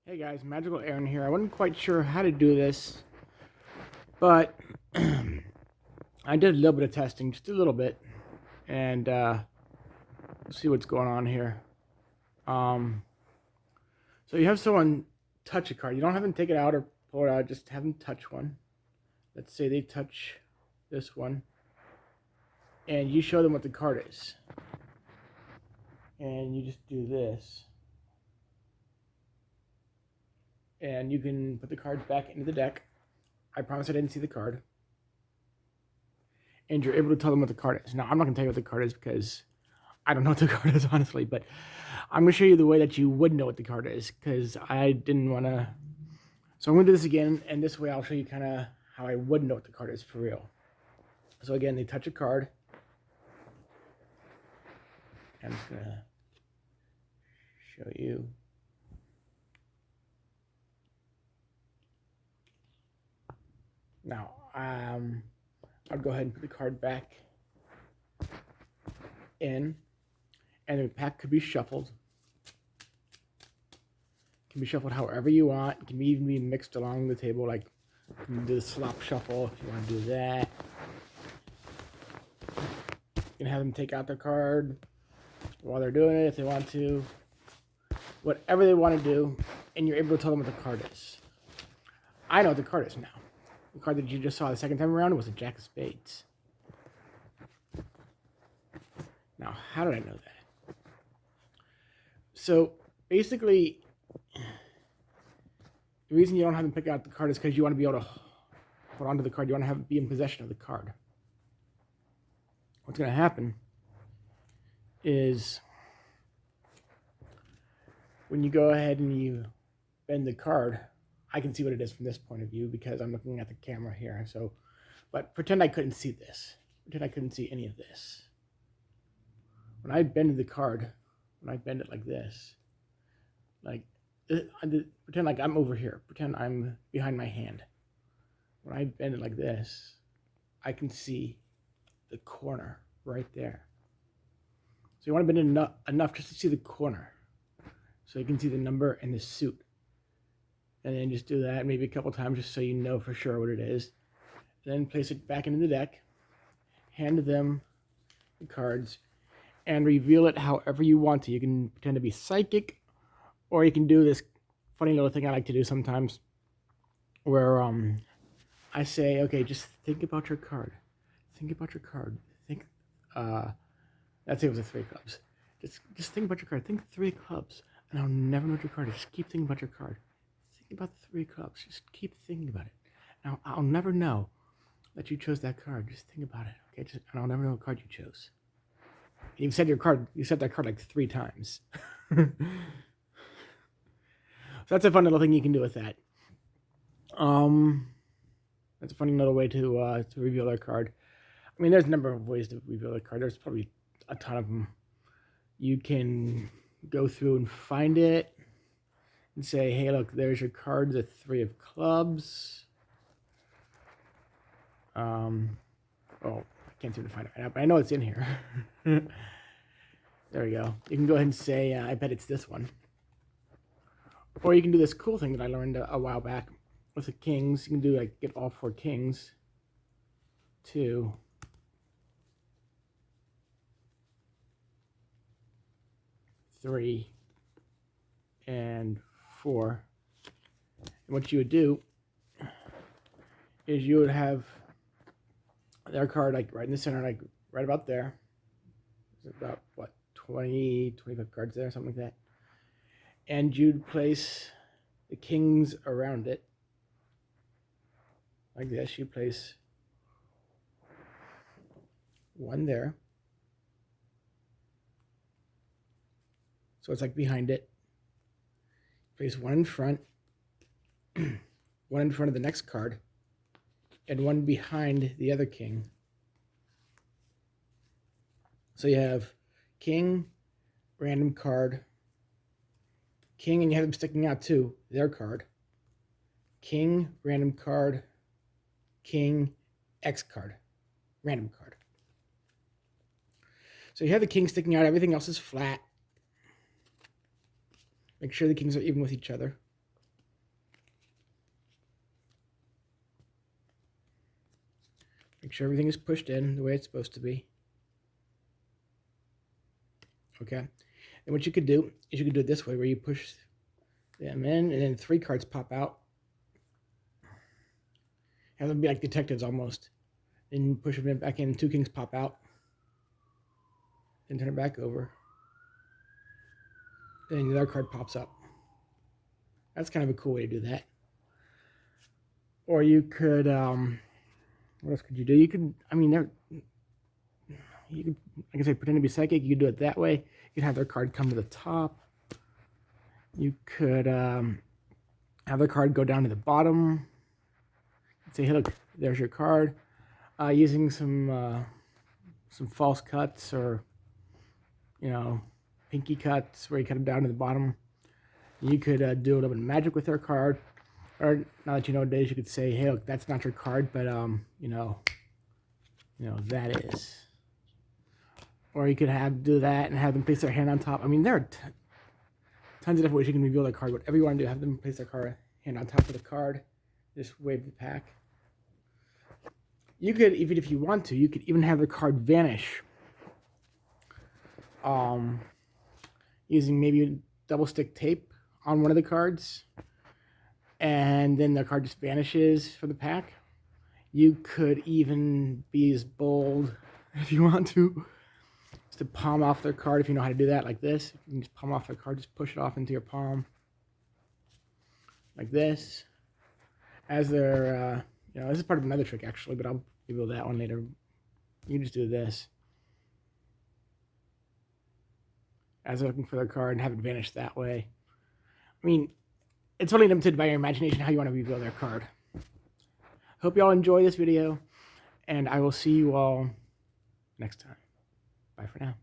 Hey guys, Magical Aaron here. I wasn't quite sure how to do this, but I did a little bit of testing, just a little bit, and let's see what's going on here. Um, so you have someone touch a card. You don't have them take it out or pull it out, just have them touch one. Let's say they touch this one, and you show them what the card is. And you just do this. And you can put the cards back into the deck. I promise I didn't see the card. And you're able to tell them what the card is. Now, I'm not going to tell you what the card is because I don't know what the card is, honestly, but I'm going to show you the way that you would know what the card is because I didn't want to. So I'm going to do this again, and this way I'll show you kind of how I would know what the card is for real. So again, they touch a card. I'm just going to show you. Now, I'll go ahead and put the card back in, and the pack could be shuffled. It can be shuffled however you want. It can even be mixed along the table, like you can do the slop shuffle if you want to do that. You can have them take out their card while they're doing it if they want to. Whatever they want to do, and you're able to tell them what the card is. I know what the card is now. The card that you just saw the second time around was a Jack of Spades. Now, how did I know that? So, basically, the reason you don't have them pick out the card is because you want to be able to hold on to the card. You want to be in possession of the card. What's going to happen is when you go ahead and you bend the card, I can see what it is from this point of view because I'm looking at the camera here. So, but pretend I couldn't see this. Pretend I couldn't see any of this. When I bend the card, when I bend it like this, like pretend like I'm over here. Pretend I'm behind my hand. When I bend it like this, I can see the corner right there. So you want to bend it enough just to see the corner. So you can see the number and the suit. And then just do that maybe a couple times just so you know for sure what it is. Then place it back into the deck. Hand them the cards and reveal it however you want to. You can pretend to be psychic, or you can do this funny little thing I like to do sometimes where I say, okay, just think about your card. Think about your card. Think, let's say it was a 3 clubs. Just think about your card. Think 3 clubs. And I'll never know what your card is. Just keep thinking about your card. Think about the 3 clubs. Just keep thinking about it. Now, I'll never know that you chose that card. Just think about it, okay? And I'll never know what card you chose. And you've said your card. You said that card like 3 times. So that's a fun little thing you can do with that. That's a funny little way to reveal their card. I mean, there's a number of ways to reveal a card. There's probably a ton of them. You can go through and find it and say, hey, look, there's your card, the 3 of clubs. Oh, I can't seem to find it right now, but I know it's in here. There we go. You can go ahead and say, I bet it's this one. Or you can do this cool thing that I learned a while back with the kings. You can do like get all 4 kings. 2, 3, and 4. And what you would do is you would have their card like right in the center, like right about there. There's about what 25 cards there, something like that. And you'd place the kings around it like this. You place 1 there, so it's like behind it. Place 1 in front, 1 in front of the next card, and 1 behind the other king. So you have king, random card, king, and you have them sticking out too, their card, king, random card, king, X card, random card. So you have the king sticking out, everything else is flat. Make sure the kings are even with each other. Make sure everything is pushed in the way it's supposed to be. Okay. And what you could do is you could do it this way, where you push them in, and then 3 cards pop out. Have them be like detectives almost. Then you push them back in, 2 kings pop out. Then turn it back over. Then the other card pops up. That's kind of a cool way to do that. Or you could, what else could you do? You could, I mean, you could, like I said, pretend to be psychic. You could do it that way. You could have their card come to the top. You could have their card go down to the bottom. Say, hey, look, there's your card. Using some false cuts, or, you know, pinky cuts where you cut them down to the bottom. You could do a little bit of magic with their card. Or now that you know what it is, you could say, hey, look, that's not your card, but you know, that is. Or you could do that and have them place their hand on top. I mean, there are tons of different ways you can reveal their card. Whatever you want to do, have them place their hand on top of the card. Just wave the pack. You could, even if you want to, you could even have the card vanish. Using maybe double stick tape on one of the cards. And then the card just vanishes from the pack. You could even be as bold, if you want to palm off their card, if you know how to do that, like this. You can just palm off their card, just push it off into your palm. Like this. As they're, this is part of another trick actually, but I'll reveal that one later. You can just do this. As they're looking for their card and have it vanish that way. I mean, it's only limited by your imagination how you want to reveal their card. Hope you all enjoy this video, and I will see you all next time. Bye for now.